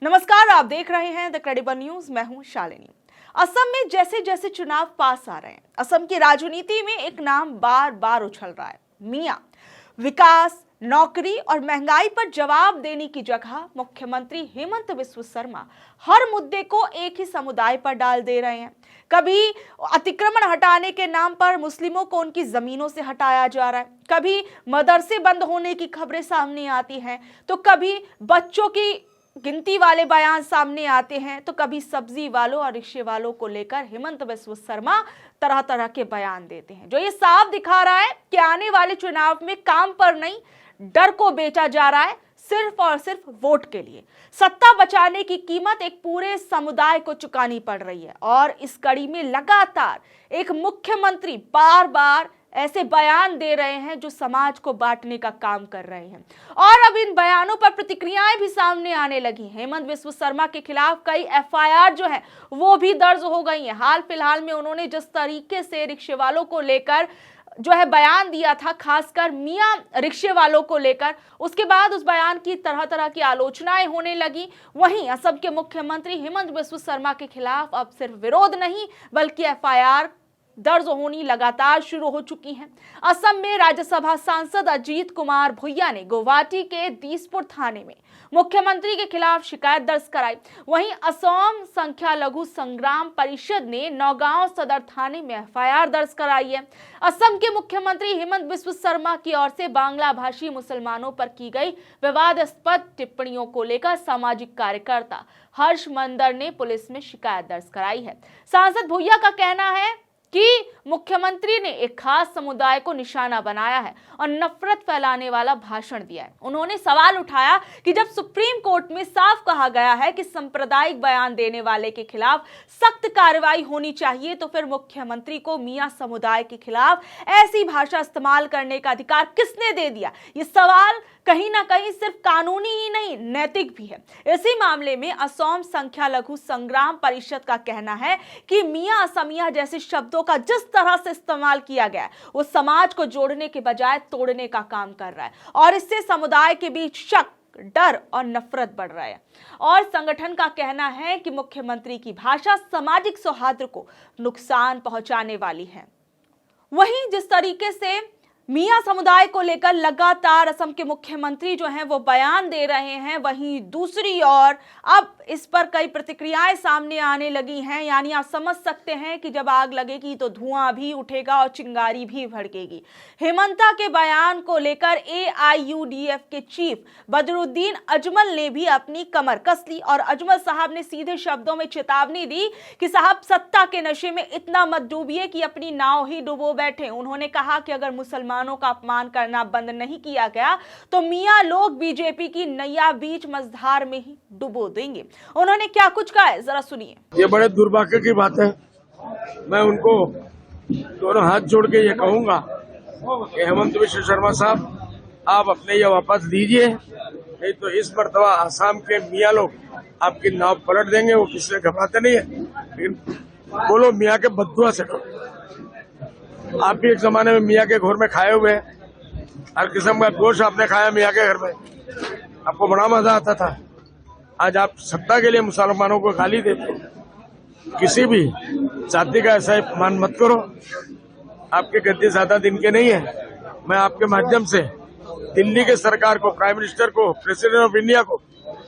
नमस्कार, आप देख रहे हैं द क्रेडिबल न्यूज। मैं हूं शालिनी। असम में जैसे जैसे चुनाव पास आ रहे हैं, असम की राजनीति में एक नाम बार बार उछल रहा है। मियां विकास, नौकरी और महंगाई पर जवाब देने की जगह मुख्यमंत्री हेमंत बिस्व शर्मा हर मुद्दे को एक ही समुदाय पर डाल दे रहे हैं। कभी अतिक्रमण हटाने के नाम पर मुस्लिमों को उनकी जमीनों से हटाया जा रहा है, कभी मदरसे बंद होने की खबरें सामने आती हैं, तो कभी बच्चों की गिनती वाले बयान सामने आते हैं, तो कभी सब्जी वालों और रिक्शे वालों को लेकर हेमंत बिस्व शर्मा तरह तरह के बयान देते हैं, जो ये साफ दिखा रहा है कि आने वाले चुनाव में काम पर नहीं, डर को बेचा जा रहा है, सिर्फ और सिर्फ वोट के लिए। सत्ता बचाने की कीमत एक पूरे समुदाय को चुकानी पड़ रही है और इस कड़ी में लगातार एक मुख्यमंत्री बार बार ऐसे बयान दे रहे हैं जो समाज को बांटने का काम कर रहे हैं। और अब इन बयानों पर प्रतिक्रियाएं भी सामने आने लगी। हेमंत बिस्व शर्मा के खिलाफ कई एफआईआर जो है वो भी दर्ज हो गई हैं। हाल फिलहाल में उन्होंने जिस तरीके से रिक्शे वालों को लेकर जो है बयान दिया था, खासकर मियां रिक्शे वालों को लेकर, उसके बाद उस बयान की तरह तरह की आलोचनाएं होने लगी। वहीं असम के मुख्यमंत्री हेमंत बिस्व शर्मा के खिलाफ अब सिर्फ विरोध नहीं बल्कि एफआईआर दर्ज होनी लगातार शुरू हो चुकी हैं। असम में राज्यसभा सांसद अजीत कुमार भुइया ने गुवाहाटी के दीसपुर थाने में मुख्यमंत्री के खिलाफ शिकायत दर्ज कराई। वहीं असम संख्या लघु संग्राम परिषद ने नौगांव सदर थाने में एफआईआर दर्ज कराई है। असम के मुख्यमंत्री हेमंत बिस्व शर्मा की ओर से बांग्ला भाषी मुसलमानों पर की गई विवादास्पद टिप्पणियों को लेकर सामाजिक कार्यकर्ता हर्ष मंदर ने पुलिस में शिकायत दर्ज कराई है। सांसद भुइया का कहना है कि मुख्यमंत्री ने एक खास समुदाय को निशाना बनाया है और नफरत फैलाने वाला भाषण दिया है। उन्होंने सवाल उठाया कि जब सुप्रीम कोर्ट में साफ कहा गया है कि सांप्रदायिक बयान देने वाले के खिलाफ सख्त कार्रवाई होनी चाहिए, तो फिर मुख्यमंत्री को मियां समुदाय के खिलाफ ऐसी भाषा इस्तेमाल करने का अधिकार किसने दे दिया? ये सवाल कहीं ना कहीं सिर्फ कानूनी ही नहीं, नैतिक भी है। इसी मामले में असम संख्या लघु संग्राम परिषद का कहना है कि मियां असमिया जैसे शब्दों का जिस तरह से इस्तेमाल किया गया है वो समाज को जोड़ने के बजाय तोड़ने का काम कर रहा है और इससे समुदाय के बीच शक, डर और नफरत बढ़ रहा है। और संगठन का कहना है कि मुख्यमंत्री की भाषा सामाजिक सौहार्द को नुकसान पहुंचाने वाली है। वहीं जिस तरीके से मियां समुदाय को लेकर लगातार असम के मुख्यमंत्री जो हैं वो बयान दे रहे हैं, वहीं दूसरी ओर अब इस पर कई प्रतिक्रियाएं सामने आने लगी हैं। यानी आप समझ सकते हैं कि जब आग लगेगी तो धुआं भी उठेगा और चिंगारी भी भड़केगी। हेमंता के बयान को लेकर एआईयूडीएफ के चीफ बदरुद्दीन अजमल ने भी अपनी कमर कस ली और अजमल साहब ने सीधे शब्दों में चेतावनी दी कि साहब सत्ता के नशे में इतना मत डूबिए कि अपनी नाव ही डुबो बैठे। उन्होंने कहा कि अगर मुसलमानों का अपमान करना बंद नहीं किया गया तो मियां लोग बीजेपी की नैया बीच मझधार में ही डुबो देंगे। उन्होंने क्या कुछ कहा है, जरा सुनिए। ये बड़े दुर्भाग्य की बात है। मैं उनको दोनों हाथ जोड़ के ये कहूंगा कि हेमंत बिस्व शर्मा साहब, आप अपने ये वापस दीजिए, नहीं तो इस मर्तबा आसाम के मियां लोग आपकी नाव पलट देंगे। वो किसी से घबराते नहीं है, लेकिन बोलो मियां के बद्दुआ से करो। आप भी एक जमाने में मियां के घर में खाए हुए हैं, हर किस्म का गोश्त आपने खाया मियां के घर में, आपको बड़ा मजा आता था। आज आप सत्ता के लिए मुसलमानों को गाली देते हो। किसी भी जाति का ऐसा अपमान मत करो। आपके गद्दे ज्यादा दिन के नहीं है। मैं आपके माध्यम से दिल्ली के सरकार को, प्राइम मिनिस्टर को, प्रेसिडेंट ऑफ इंडिया को,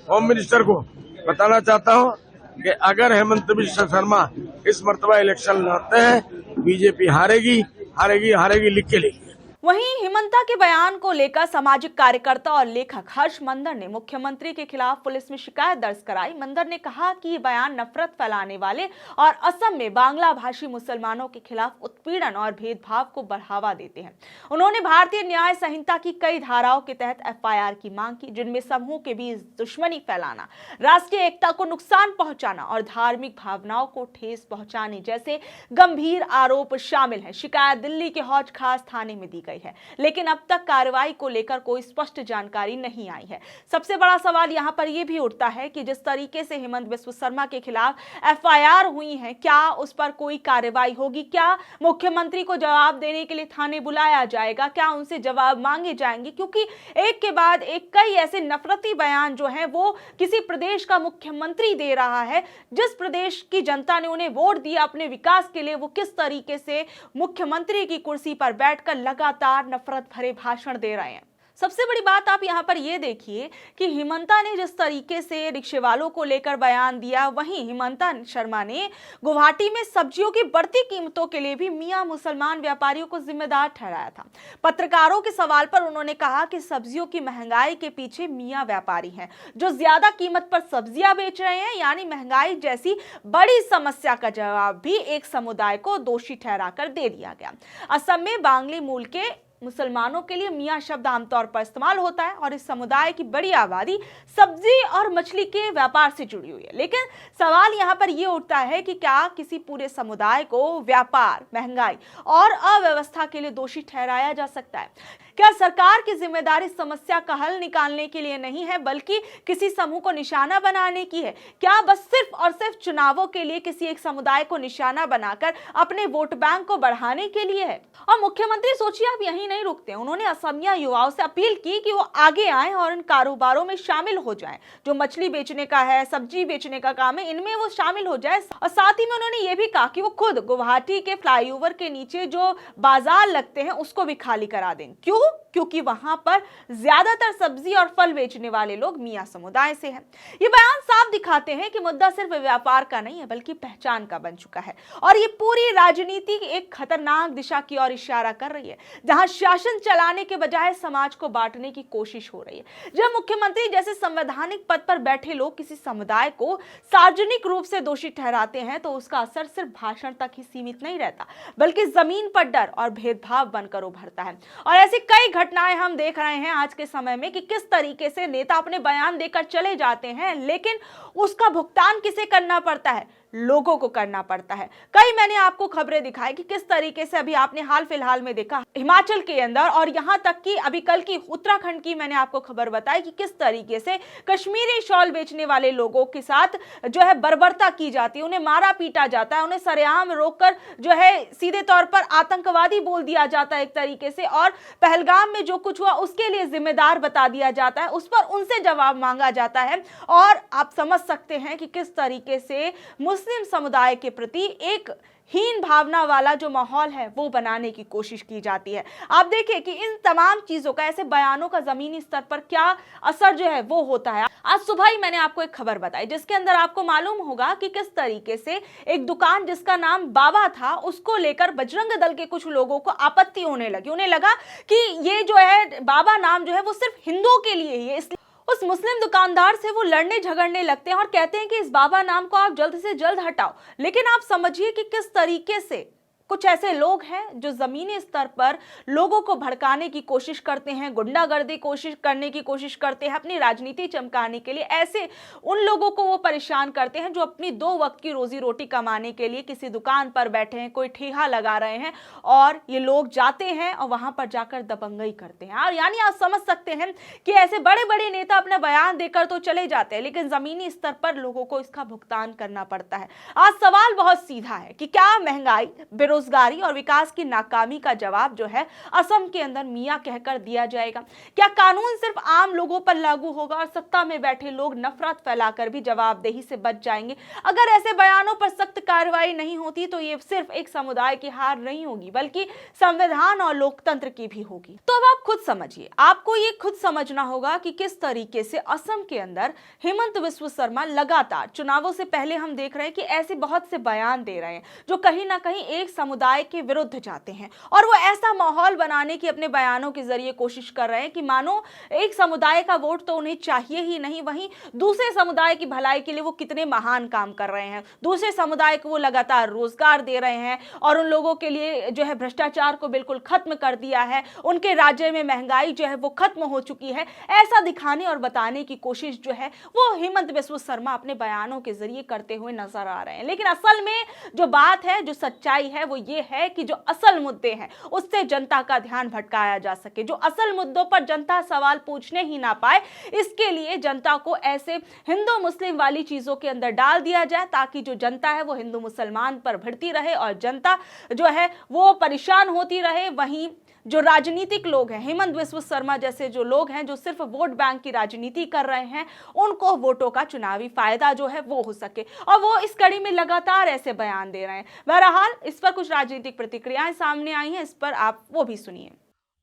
होम मिनिस्टर को बताना चाहता हूं कि अगर हेमंत बिस्व शर्मा इस मर्तबा इलेक्शन लड़ते हैं, बीजेपी हारेगी, हारेगी, हारेगी, लिख के लेगी। वहीं हेमंता के बयान को लेकर सामाजिक कार्यकर्ता और लेखक हर्ष मंदर ने मुख्यमंत्री के खिलाफ पुलिस में शिकायत दर्ज कराई। मंदर ने कहा कि ये बयान नफरत फैलाने वाले और असम में बांग्ला भाषी मुसलमानों के खिलाफ उत्पीड़न और भेदभाव को बढ़ावा देते हैं। उन्होंने भारतीय न्याय संहिता की कई धाराओं के तहत एफआईआर की मांग की, जिनमें समूह के बीच दुश्मनी फैलाना, राष्ट्रीय एकता को नुकसान पहुंचाना और धार्मिक भावनाओं को ठेस पहुंचाने जैसे गंभीर आरोप शामिल है। शिकायत दिल्ली के हौज खास थाने में दी गई। गई है, लेकिन अब तक कार्रवाई को लेकर कोई स्पष्ट जानकारी नहीं आई है। सबसे बड़ा सवाल यहां पर यह भी उठता है कि जिस तरीके से हेमंत बिस्व शर्मा के खिलाफ एफआईआर हुई है, क्या उस पर कोई कार्रवाई होगी? क्या मुख्यमंत्री को जवाब देने के लिए थाने बुलाया जाएगा? क्या उनसे जवाब मांगे जाएंगे? क्योंकि एक के बाद एक कई ऐसे नफरती बयान जो हैं वो किसी प्रदेश का मुख्यमंत्री दे रहा है, जिस प्रदेश की जनता ने उन्हें वोट दिया अपने विकास के लिए, वो किस तरीके से मुख्यमंत्री की कुर्सी पर बैठकर लगातार नफरत भरे भाषण दे रहे हैं। सबसे बड़ी बात आप यहां पर यह देखिए कि हिमंता ने जिस तरीके से रिक्शे वालों को लेकर बयान दिया, वहीं हिमंता शर्मा ने गुवाहाटी में सब्जियों की बढ़ती कीमतों के लिए भी मियां मुसलमान व्यापारियों को जिम्मेदार ठहराया था। पत्रकारों के सवाल पर उन्होंने कहा कि सब्जियों की महंगाई के पीछे मियां व्यापारी हैं, जो ज्यादा कीमत पर सब्जियां बेच रहे हैं, यानी महंगाई जैसी बड़ी समस्या का जवाब भी एक समुदाय को दोषी ठहराकर दे दिया गया। असम में बांग्ली मूल के मुसलमानों के लिए मियां शब्द आमतौर पर इस्तेमाल होता है और इस समुदाय की बड़ी आबादी सब्जी और मछली के व्यापार से जुड़ी हुई है। लेकिन सवाल यहां पर यह उठता है कि क्या किसी पूरे समुदाय को व्यापार, महंगाई और अव्यवस्था के लिए दोषी ठहराया जा सकता है? क्या सरकार की जिम्मेदारी समस्या का हल निकालने के लिए नहीं है, बल्कि किसी समूह को निशाना बनाने की है? क्या बस सिर्फ और सिर्फ चुनावों के लिए किसी एक समुदाय को निशाना बनाकर अपने वोट बैंक को बढ़ाने के लिए है? और मुख्यमंत्री सोचिए, आप यहीं नहीं रुकते, उन्होंने असमिया युवाओं से अपील की कि वो आगे आएं और इन कारोबारों में शामिल हो जाएं। जो मछली बेचने का है, सब्जी बेचने का काम है, इनमें वो शामिल हो जाए। और साथ ही में उन्होंने ये भी कहा कि वो खुद गुवाहाटी के फ्लाईओवर के नीचे जो बाजार लगते हैं उसको भी खाली करा दें। क्यों? क्योंकि वहां पर ज्यादातर सब्जी और फल बेचने वाले लोग मियां समुदाय से हैं। ये बयान साफ दिखाते हैं कि मुद्दा सिर्फ व्यापार का नहीं है, बल्कि पहचान का बन चुका है और ये पूरी राजनीति की एक खतरनाक दिशा की ओर इशारा कर रही है, जहां शासन चलाने के बजाय समाज को बांटने की कोशिश हो रही है। जब मुख्यमंत्री जैसे संवैधानिक पद पर बैठे लोग किसी समुदाय को सार्वजनिक रूप से दोषी ठहराते हैं, तो उसका असर सिर्फ भाषण तक ही सीमित नहीं रहता, बल्कि जमीन पर डर और भेदभाव बनकर उभरता है। और ऐसी कई घटनाएं हम देख रहे हैं आज के समय में कि किस तरीके से नेता अपने बयान देकर चले जाते हैं, लेकिन उसका भुगतान किसे करना पड़ता है? लोगों को करना पड़ता है। कई मैंने आपको खबरें दिखाई कि किस तरीके से अभी आपने हाल फिलहाल में देखा हिमाचल के अंदर, और यहां तक कि अभी कल की उत्तराखंड की मैंने आपको खबर बताई कि किस तरीके से कश्मीरी शॉल बेचने वाले लोगों के साथ जो है बर्बरता की जाती है, उन्हें मारा पीटा जाता है, उन्हें सरेआम रोककर जो है सीधे तौर पर आतंकवादी बोल दिया जाता है एक तरीके से, और पहलगाम में जो कुछ हुआ उसके लिए जिम्मेदार बता दिया जाता है, उस पर उनसे जवाब मांगा जाता है। और आप समझ सकते हैं कि किस तरीके से मुस्लिम समुदाय के प्रति एक हीन भावना वाला जो माहौल है वो बनाने की कोशिश की जाती है। आप देखिए कि इन तमाम चीजों का, ऐसे बयानों का जमीनी स्तर पर क्या असर जो है वो होता है। आज सुबह ही मैंने आपको एक खबर बताई जिसके अंदर आपको मालूम होगा कि किस तरीके से एक दुकान जिसका नाम बाबा था, उसको लेकर बजरंग दल के कुछ लोगों को आपत्ति होने लगी। उन्हें लगा कि ये जो है बाबा नाम जो है वो सिर्फ हिंदुओं के लिए ही है, इसलिए उस मुस्लिम दुकानदार से वो लड़ने झगड़ने लगते हैं और कहते हैं कि इस बाबा नाम को आप जल्द से जल्द हटाओ। लेकिन आप समझिए कि किस तरीके से कुछ ऐसे लोग हैं जो जमीनी स्तर पर लोगों को भड़काने की कोशिश करते हैं, गुंडागर्दी करने की कोशिश करते हैं, अपनी राजनीति चमकाने के लिए। ऐसे उन लोगों को वो परेशान करते हैं जो अपनी 2 वक्त की रोजी रोटी कमाने के लिए किसी दुकान पर बैठे हैं, कोई ठेहा लगा रहे हैं, और ये लोग जाते हैं और वहां पर जाकर दबंगई करते हैं। और यानी आप समझ सकते हैं कि ऐसे बड़े बड़े नेता अपना बयान देकर तो चले जाते हैं, लेकिन जमीनी स्तर पर लोगों को इसका भुगतान करना पड़ता है। आज सवाल बहुत सीधा है कि क्या महंगाई, बेरोजगारी और विकास की नाकामी का जवाब जो है असम के अंदर मियां कहकर दिया जाएगा? क्या कानून सिर्फ आम लोगों पर लागू होगा और सत्ता में बैठे लोग नफरत फैलाकर भी जवाबदेही से बच जाएंगे? अगर ऐसे बयानों पर सख्त कार्रवाई नहीं होती तो ये सिर्फ एक समुदाय की हार नहीं होगी, बल्कि संविधान और लोकतंत्र की भी होगी। तो अब आप खुद समझिए, आपको ये खुद समझना होगा कि किस तरीके से असम के अंदर हेमंत बिस्व शर्मा लगातार चुनावों से पहले हम देख रहे हैं कि ऐसे बहुत से बयान दे रहे हैं जो कहीं ना कहीं एक समुदाय के विरुद्ध जाते हैं, और वो ऐसा माहौल बनाने की अपने बयानों के जरिए कोशिश कर रहे हैं कि मानो एक समुदाय का वोट तो उन्हें चाहिए ही नहीं, वहीं दूसरे समुदाय की भलाई के लिए वो कितने महान काम कर रहे हैं, दूसरे समुदाय को वो लगातार रोजगार दे रहे हैं और उन लोगों के लिए जो है भ्रष्टाचार को बिल्कुल खत्म कर दिया है, उनके राज्य में महंगाई जो है वो खत्म हो चुकी है। ऐसा दिखाने और बताने की कोशिश जो है वो हेमंत बिस्व शर्मा अपने बयानों के जरिए करते हुए नजर आ रहे हैं। लेकिन असल में जो बात है, जो सच्चाई है, वो ये है कि जो असल मुद्दे हैं उससे जनता का ध्यान भटकाया जा सके, जो असल मुद्दों पर जनता सवाल पूछने ही ना पाए, इसके लिए जनता को ऐसे हिंदू मुस्लिम वाली चीजों के अंदर डाल दिया जाए ताकि जो जनता है वो हिंदू मुसलमान पर भिड़ती रहे और जनता जो है वो परेशान होती रहे। वहीं जो राजनीतिक लोग हैं, हेमंत बिस्व शर्मा जैसे जो लोग हैं जो सिर्फ वोट बैंक की राजनीति कर रहे हैं, उनको वोटों का चुनावी फायदा जो है वो हो सके, और वो इस कड़ी में लगातार ऐसे बयान दे रहे हैं। बहरहाल इस पर कुछ राजनीतिक प्रतिक्रियाएं सामने आई हैं, इस पर आप वो भी सुनिए।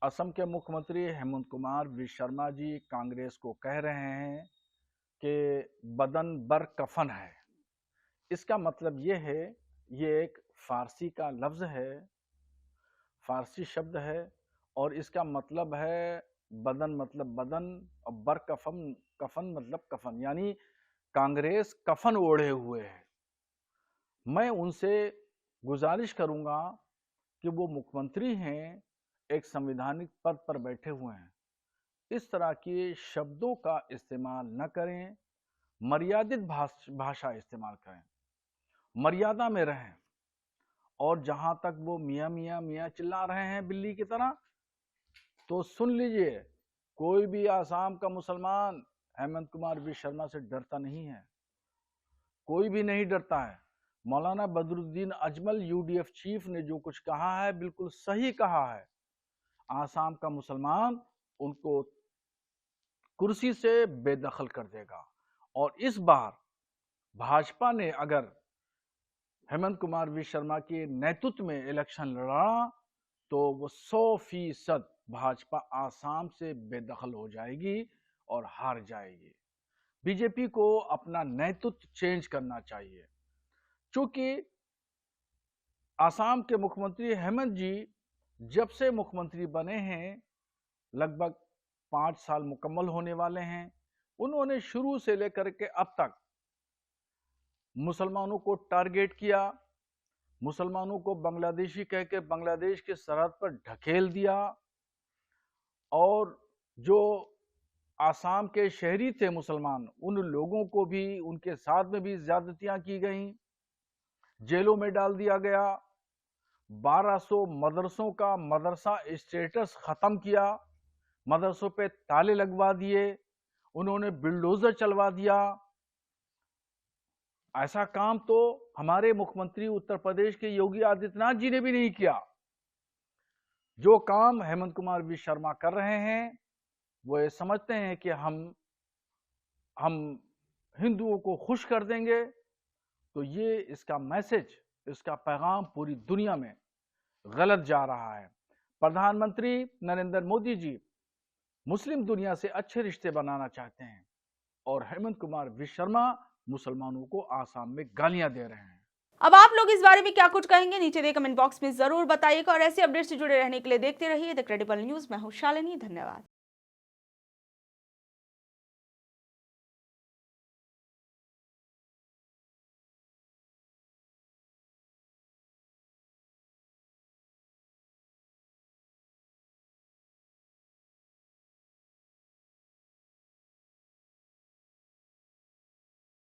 असम के मुख्यमंत्री हेमंत कुमार विश्व जी कांग्रेस को कह रहे हैं कि बदन बर कफन है। इसका मतलब ये है, ये एक फारसी का लफ्ज है, फारसी शब्द है, और इसका मतलब है बदन मतलब बदन और बर कफन, कफन मतलब कफन, यानी कांग्रेस कफन ओढ़े हुए है। मैं उनसे गुजारिश करूंगा कि वो मुख्यमंत्री हैं, एक संवैधानिक पद पर बैठे हुए हैं, इस तरह के शब्दों का इस्तेमाल न करें, मर्यादित भाषा इस्तेमाल करें, मर्यादा में रहें। और जहां तक वो मियाँ मियाँ मियाँ चिल्ला रहे हैं बिल्ली की तरह, तो सुन लीजिए, कोई भी आसाम का मुसलमान हेमंत कुमार विश्व शर्मा से डरता नहीं है, कोई भी नहीं डरता है। मौलाना बदरुद्दीन अजमल यूडीएफ चीफ ने जो कुछ कहा है बिल्कुल सही कहा है। आसाम का मुसलमान उनको कुर्सी से बेदखल कर देगा, और इस बार भाजपा ने अगर हेमंत कुमार विश्व शर्मा के नेतृत्व में इलेक्शन लड़ा तो वो 100% भाजपा आसाम से बेदखल हो जाएगी और हार जाएगी। बीजेपी को अपना नेतृत्व चेंज करना चाहिए, क्योंकि आसाम के मुख्यमंत्री हेमंत जी जब से मुख्यमंत्री बने हैं, लगभग 5 साल मुकम्मल होने वाले हैं, उन्होंने शुरू से लेकर के अब तक मुसलमानों को टारगेट किया, मुसलमानों को बांग्लादेशी कह के बांग्लादेश के सरहद पर ढकेल दिया, और जो आसाम के शहरी थे मुसलमान, उन लोगों को भी, उनके साथ में भी ज्यादतियां की गईं, जेलों में डाल दिया गया। 1200 मदरसों का मदरसा स्टेटस खत्म किया, मदरसों पे ताले लगवा दिए, उन्होंने बिल्डोजर चलवा दिया। ऐसा काम तो हमारे मुख्यमंत्री उत्तर प्रदेश के योगी आदित्यनाथ जी ने भी नहीं किया। जो काम हेमंत कुमार विश्व शर्मा कर रहे हैं, वो ये समझते हैं कि हम हिंदुओं को खुश कर देंगे, तो ये इसका मैसेज, इसका पैगाम पूरी दुनिया में गलत जा रहा है। प्रधानमंत्री नरेंद्र मोदी जी मुस्लिम दुनिया से अच्छे रिश्ते बनाना चाहते हैं, और हेमंत कुमार विश्व शर्मा मुसलमानों को आसाम में गालियां दे रहे हैं। अब आप लोग इस बारे में क्या कुछ कहेंगे, नीचे दिए कमेंट बॉक्स में जरूर बताइएगा, और ऐसे अपडेट से जुड़े रहने के लिए देखते रहिए द क्रेडिबल न्यूज। मैं हूं शालिनी, धन्यवाद।